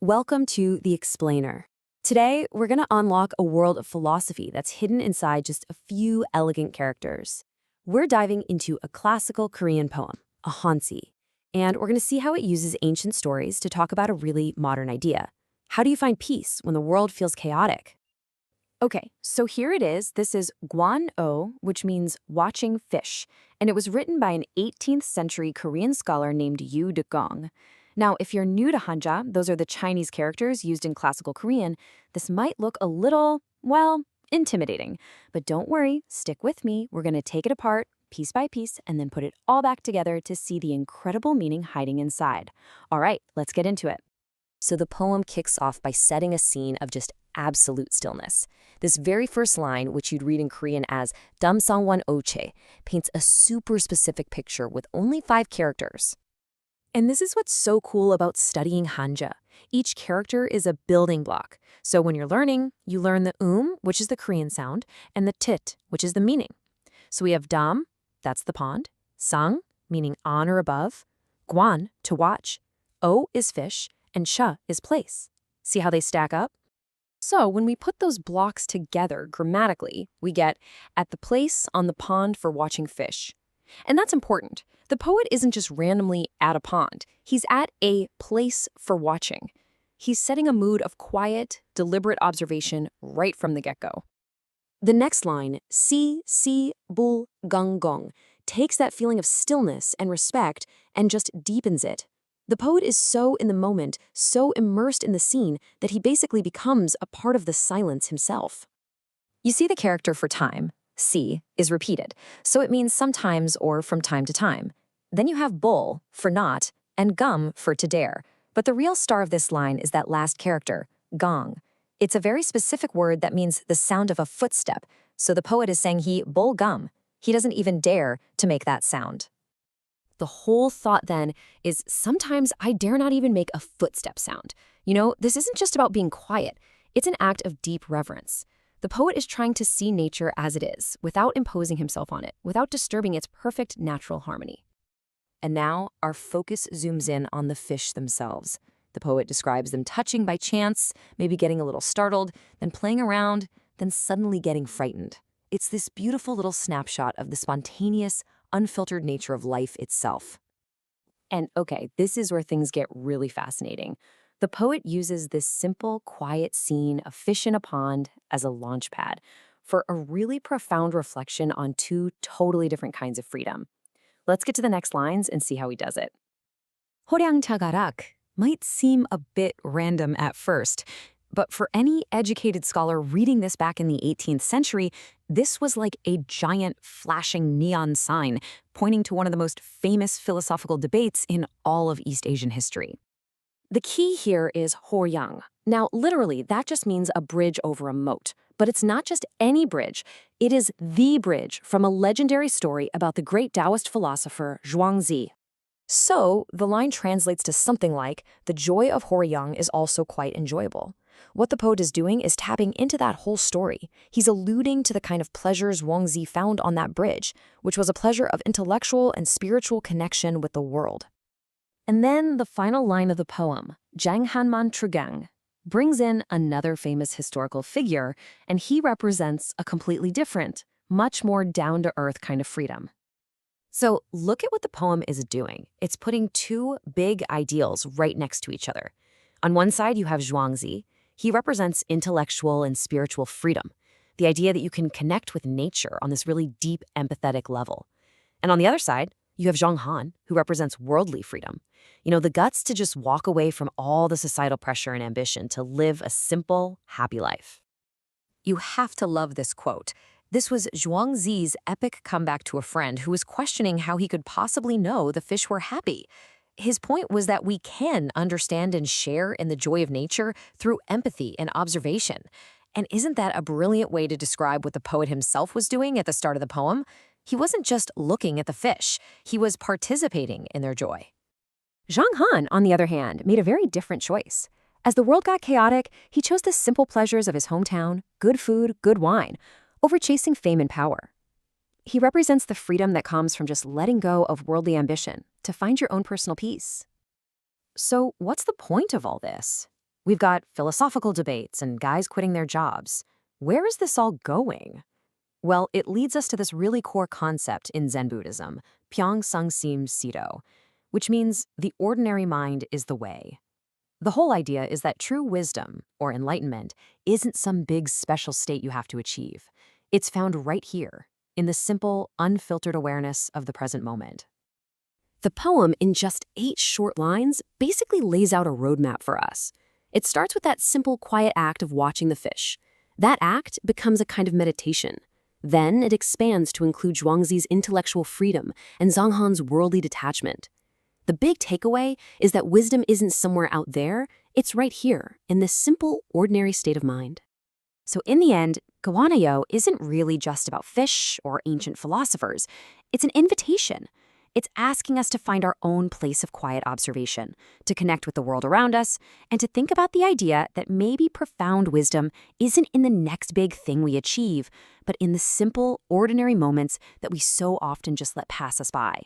Welcome to The Explainer. Today, we're going to unlock a world of philosophy that's hidden inside just a few elegant characters. We're diving into a classical Korean poem, a hansi, and we're going to see how it uses ancient stories to talk about a really modern idea. How do you find peace when the world feels chaotic? Okay, so here it is. This is Gwan-o, which means watching fish, and it was written by an 18th century Korean scholar named Deuk-gong. Now, if you're new to Hanja, those are the Chinese characters used in classical Korean, this might look a little, well, intimidating. But don't worry, stick with me. We're going to take it apart, piece by piece, and then put it all back together to see the incredible meaning hiding inside. All right, let's get into it. So the poem kicks off by setting a scene of just absolute stillness. This very first line, which you'd read in Korean as 담상관 오체, paints a super specific picture with only 5 characters. And this is what's so cool about studying Hanja. Each character is a building block. So when you're learning, you learn the which is the Korean sound, and the tit, which is the meaning. So we have dam, that's the pond, sang, meaning on or above, gwan, to watch, o is fish, and cha is place. See how they stack up? So when we put those blocks together grammatically, we get at the place on the pond for watching fish. And that's important. The poet isn't just randomly at a pond. He's at a place for watching. He's setting a mood of quiet, deliberate observation right from the get-go. The next line, si bul gong, takes that feeling of stillness and respect and just deepens it. The poet is so in the moment, so immersed in the scene, that he basically becomes a part of the silence himself. You see the character for time. Si is repeated, so it means sometimes or from time to time. Then you have bul for not and gum for to dare. But the real star of this line is that last character, gong. It's a very specific word that means the sound of a footstep, so the poet is saying he bul gum. He doesn't even dare to make that sound. The whole thought then is sometimes I dare not even make a footstep sound. You know, this isn't just about being quiet. It's an act of deep reverence. The poet is trying to see nature as it is, without imposing himself on it, without disturbing its perfect natural harmony. And now, our focus zooms in on the fish themselves. The poet describes them touching by chance, maybe getting a little startled, then playing around, then suddenly getting frightened. It's this beautiful little snapshot of the spontaneous, unfiltered nature of life itself. And okay, this is where things get really fascinating. The poet uses this simple, quiet scene of fish in a pond as a launch pad for a really profound reflection on 2 totally different kinds of freedom. Let's get to the next lines and see how he does it. Horyang cha might seem a bit random at first, but for any educated scholar reading this back in the 18th century, this was like a giant flashing neon sign pointing to one of the most famous philosophical debates in all of East Asian history. The key here is Horyang. Now, literally, that just means a bridge over a moat. But it's not just any bridge. It is the bridge from a legendary story about the great Taoist philosopher Zhuangzi. So, the line translates to something like, the joy of Horyang is also quite enjoyable. What the poet is doing is tapping into that whole story. He's alluding to the kind of pleasure Zhuangzi found on that bridge, which was a pleasure of intellectual and spiritual connection with the world. And then the final line of the poem, Janghanman Trugang, brings in another famous historical figure, and he represents a completely different, much more down-to-earth kind of freedom. So look at what the poem is doing. It's putting 2 big ideals right next to each other. On one side, you have Zhuangzi. He represents intellectual and spiritual freedom, the idea that you can connect with nature on this really deep, empathetic level. And on the other side, you have Zhang Han, who represents worldly freedom. You know, the guts to just walk away from all the societal pressure and ambition to live a simple, happy life. You have to love this quote. This was Zhuangzi's epic comeback to a friend who was questioning how he could possibly know the fish were happy. His point was that we can understand and share in the joy of nature through empathy and observation. And isn't that a brilliant way to describe what the poet himself was doing at the start of the poem? He wasn't just looking at the fish, he was participating in their joy. Zhang Han, on the other hand, made a very different choice. As the world got chaotic, he chose the simple pleasures of his hometown, good food, good wine, over chasing fame and power. He represents the freedom that comes from just letting go of worldly ambition to find your own personal peace. So what's the point of all this? We've got philosophical debates and guys quitting their jobs. Where is this all going? Well, it leads us to this really core concept in Zen Buddhism, Pyeong-sung-sim Sido, which means the ordinary mind is the way. The whole idea is that true wisdom, or enlightenment, isn't some big special state you have to achieve. It's found right here, in the simple, unfiltered awareness of the present moment. The poem, in just 8 short lines, basically lays out a roadmap for us. It starts with that simple, quiet act of watching the fish. That act becomes a kind of meditation. Then it expands to include Zhuangzi's intellectual freedom and Zhanghan's worldly detachment. The big takeaway is that wisdom isn't somewhere out there, it's right here, in this simple, ordinary state of mind. So in the end, Gwan isn't really just about fish or ancient philosophers. It's an invitation. It's asking us to find our own place of quiet observation, to connect with the world around us, and to think about the idea that maybe profound wisdom isn't in the next big thing we achieve, but in the simple, ordinary moments that we so often just let pass us by.